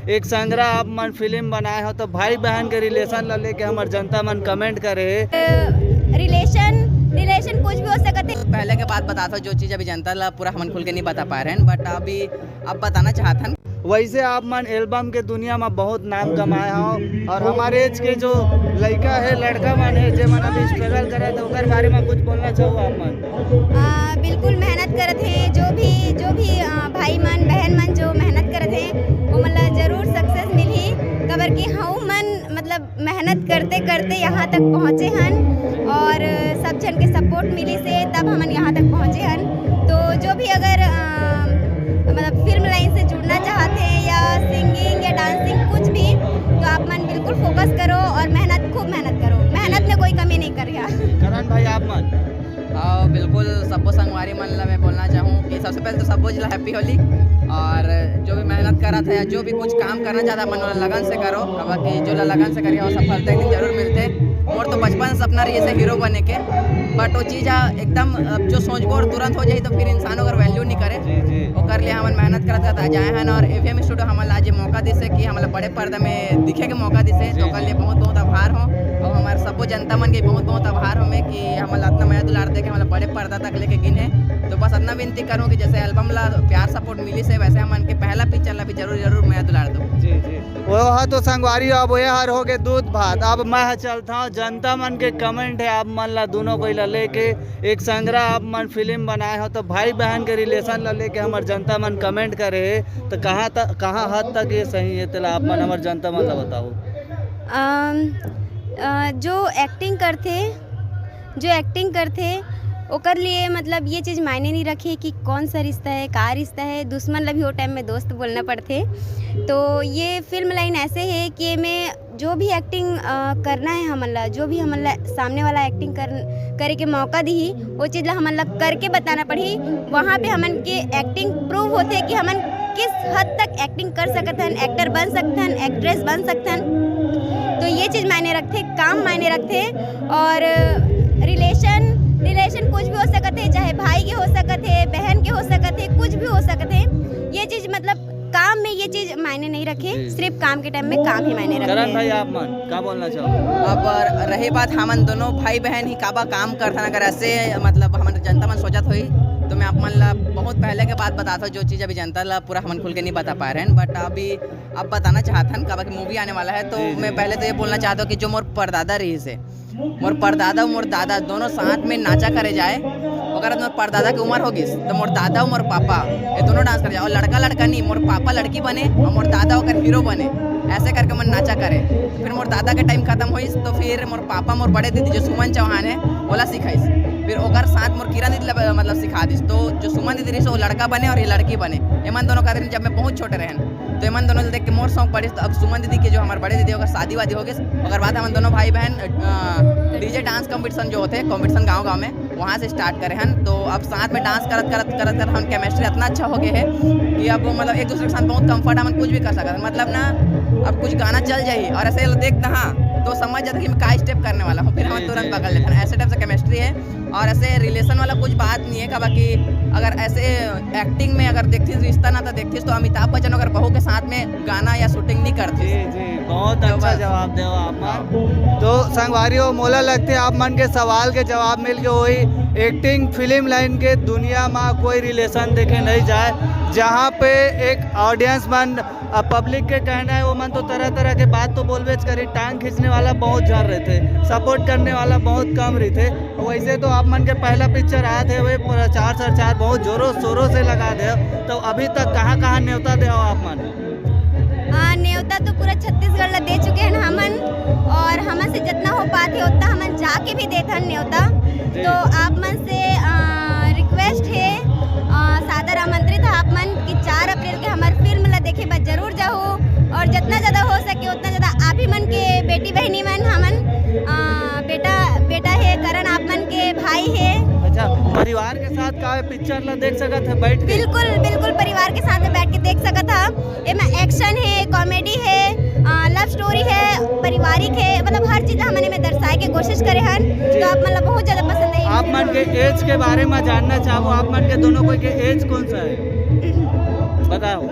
एक संग्रह आप मन फिल्म बनाए हो तो भाई बहन के रिलेशन ला लेके हमार जनता मन कमेंट करे रिलेशन कुछ भी हो सकते है। पहले के बात बता था जो चीज़ अभी जनता ला पूरा हमन खुल के नहीं बता पा रहे हैं, बट अभी अब बताना चाहतन। वैसे आप मन एल्बम के दुनिया में बहुत नाम कमाए हो और हमारे एज के जो लड़का है लड़का मन है जे मन अभी स्ट्रगल करे तो उनके बारे में कुछ बोलना चाहो आप मन? बिल्कुल मेहनत करते हैं, जो भी भाई मन बहन मन जो मेहनत करते हैं वो मतलब जरूर सक्सेस मिली। कबर की हाँ मन मतलब मेहनत करते करते यहाँ तक पहुँचे हन और सब जन के सपोर्ट मिली से तब हम यहाँ तक पहुँचे हन। तो जो भी अगर मतलब फिल्म लाइन से जुड़ना चाहते हैं या सिंगिंग या डांसिंग कुछ भी, तो आप मन बिल्कुल फोकस करो और खूब मेहनत करो। मेहनत में कोई कमी नहीं कर रहा। करण भाई आप मन? हाँ बिल्कुल, सबको संगवारी मन ला मैं बोलना चाहूँ कि सबसे पहले तो सबको जिला हैप्पी होली। और जो भी मेहनत करा था या जो भी कुछ काम करना चाहता मन वाला लगन से करो, बाकी जो लगन से करिए वो सफलता एक दिन जरूर मिलते। और तो बचपन सपना रही है हीरो बने के, बट वो चीज़ एकदम जो सोचबो और तुरंत हो जाए तो फिर इंसान अगर वैल्यू नहीं करे वो कर लिया। हम मेहनत करता था जाए हैं और एवीएम स्टूडियो हमारे आज मौका दिसे कि हमारे बड़े पर्दा में दिखे के मौका दिसे, तो कर लिए बहुत बहुत आभार हो। और हमारे सबको जनता मन के बहुत बहुत आभार हो में कि हमारा इतना मैं दुलार दे के हमारे बड़े पर्दा तक लेके गिने। तो बस इतना विनती करूँ कि जैसे एल्बम ला प्यार सपोर्ट मिली से वैसे हम के पहला पिक्चर ला भी जरूर मैं दुलार दूँ। जी वो तो संगवारी अब ये हर हो गए दूध भात। अब मैं चलता हूँ जनता मन के कमेंट है आप मन ला दोनों को ला लेके एक संग्रह आप मन फिल्म बनाए हो तो भाई बहन के रिलेशन ला लेके हमार जनता मन कमेंट करे तो कहाँ हद तक ये सही है तेला आप मन हमार जनता मन ला बताओ। जो एक्टिंग करते ओकर लिए मतलब ये चीज़ मायने नहीं रखे कि कौन सा रिश्ता है का रिश्ता है, दुश्मन ला भी वो टाइम में दोस्त बोलना पड़ते। तो ये फिल्म लाइन ऐसे है कि मैं जो भी एक्टिंग करना है हमला, जो भी हमला सामने वाला एक्टिंग करे के मौका दी वो चीज़ ला हमला करके बताना पड़ी। वहाँ पे हमन के एक्टिंग प्रूव होते कि हमन किस हद तक एक्टिंग कर सकते हैं, एक्टर बन सकते हैं, एक्ट्रेस बन सकते हैं। तो ये चीज़ मायने रखते, काम मायने रखते। और रिलेशन कुछ भी हो सकते है, चाहे भाई के हो सकते है, बहन के हो सकते है, कुछ भी हो सकते है। ये चीज़ मतलब काम में ये चीज़ मायने नहीं रखे, सिर्फ काम के टाइम में काम ही मायने रखे। करण भाई आप मन क्या बोलना चाहो? अब रही बात हमन दोनों भाई बहन ही काबा काम करता, अगर ऐसे मतलब हमारे जनता मन सोचत हुई तो मैं आप मन ला बहुत पहले के बात बताता जो चीज़ अभी जनता ला पूरा हमन खुल के नहीं बता पा रहे हैं, बट अभी अब बताना चाहता हूँ। कब मूवी आने वाला है तो मैं पहले तो ये बोलना चाहता हूँ कि जो मोर परदादा रही से मोर परदादा और मोर दादा दोनों साथ में नाचा करे जाए। अगर मोर परदादा की उम्र होगी तो मोर दादा और मोर पापा ये दोनों डांस करे जाए, और लड़का नहीं मोर पापा लड़की बने और मोर दादा होकर हीरो बने, ऐसे करके मन नाचा करे। फिर मोर दादा के टाइम खत्म हुई तो फिर मोर पापा मोर बड़े दीदी जो सुमन चौहान है ओला सिखाईस, फिर ओकर साथ मोर किरण दीदी मतलब सिखा दीस। तो जो सुमन दीदी रही वो लड़का बने और ये लड़की बने। एमन दोनों का जब मैं बहुत छोटे रहन तो एमन दोनों देख के मोर शौक पड़ी। तो अब सुमन दीदी के जो हमारे बड़े दीदी होगा शादी वादी हो गई, अगर बाद हम दोनों भाई बहन डीजे डांस कंपटीशन जो होते हैं कंपटीशन गाँव में वहाँ से स्टार्ट करे हैं। तो अब साथ में डांस करत हम केमिस्ट्री इतना अच्छा हो गया है कि अब मतलब एक दूसरे के साथ बहुत कंफर्ट हम कुछ भी कर सकते हैं। मतलब ना अब कुछ गाना चल जाए और ऐसे देखना हाँ तो समझ जाता कि मैं का स्टेप करने वाला हूँ, फिर हम तुरंत पकड़ लेते हैं। ऐसे टाइप से केमिस्ट्री है और ऐसे रिलेशन वाला कुछ बात नहीं है। बाकी अगर ऐसे एक्टिंग में अगर देखती रिश्ता ना तो देखती तो अमिताभ बच्चन अगर बहू के साथ में गाना या शूटिंग नहीं करती। जी बहुत अच्छा जवाब दे आप मन। तो संगवारियों मोला लगते आप मन के सवाल के जवाब मिल के वही एक्टिंग फिल्म लाइन के दुनिया में कोई रिलेशन देखे नहीं जाए, जहाँ पे एक ऑडियंस मन पब्लिक के कहना है वो मन तो तरह तरह के बात तो बोलबेच करी, टांग खींचने वाला बहुत ज़्यादा रहते, सपोर्ट करने वाला बहुत कम रहते। वैसे तो आप मन के पहला पिक्चर आए थे वही प्रचार बहुत जोरों शोरों से लगा दे, तो अभी तक कहाँ न्योता दे आप मन? न्योता तो पूरा छत्तीसगढ़ ला दे चुके हैं हमन, और हमन से जितना हो पाते उतना हमन जाके भी देते हैं न्योता। तो आप मन से रिक्वेस्ट है, सादर आमंत्रित है आप मन कि 4 अप्रैल के हमारे फिल्म ला देखे बस जरूर जाओ, और जितना ज़्यादा हो सके उतना ज़्यादा आप ही मन के बेटी बहनी मन हमन बेटा है करण आप मन के भाई है। अच्छा परिवार के साथ का पिक्चर ला देख सकत है बैठ के? बिल्कुल परिवार के साथ में बैठ के देख सकत था। इसमें एक्शन है, कॉमेडी है, लव स्टोरी है, पारिवारिक है, मतलब हर चीज़ हमने में दर्शाए के कोशिश करे हन। तो आप मतलब बहुत ज़्यादा पसंद है। आप मन के एज के बारे में जानना चाहो, आप मन के दोनों को के एज कौन सा है बताओ?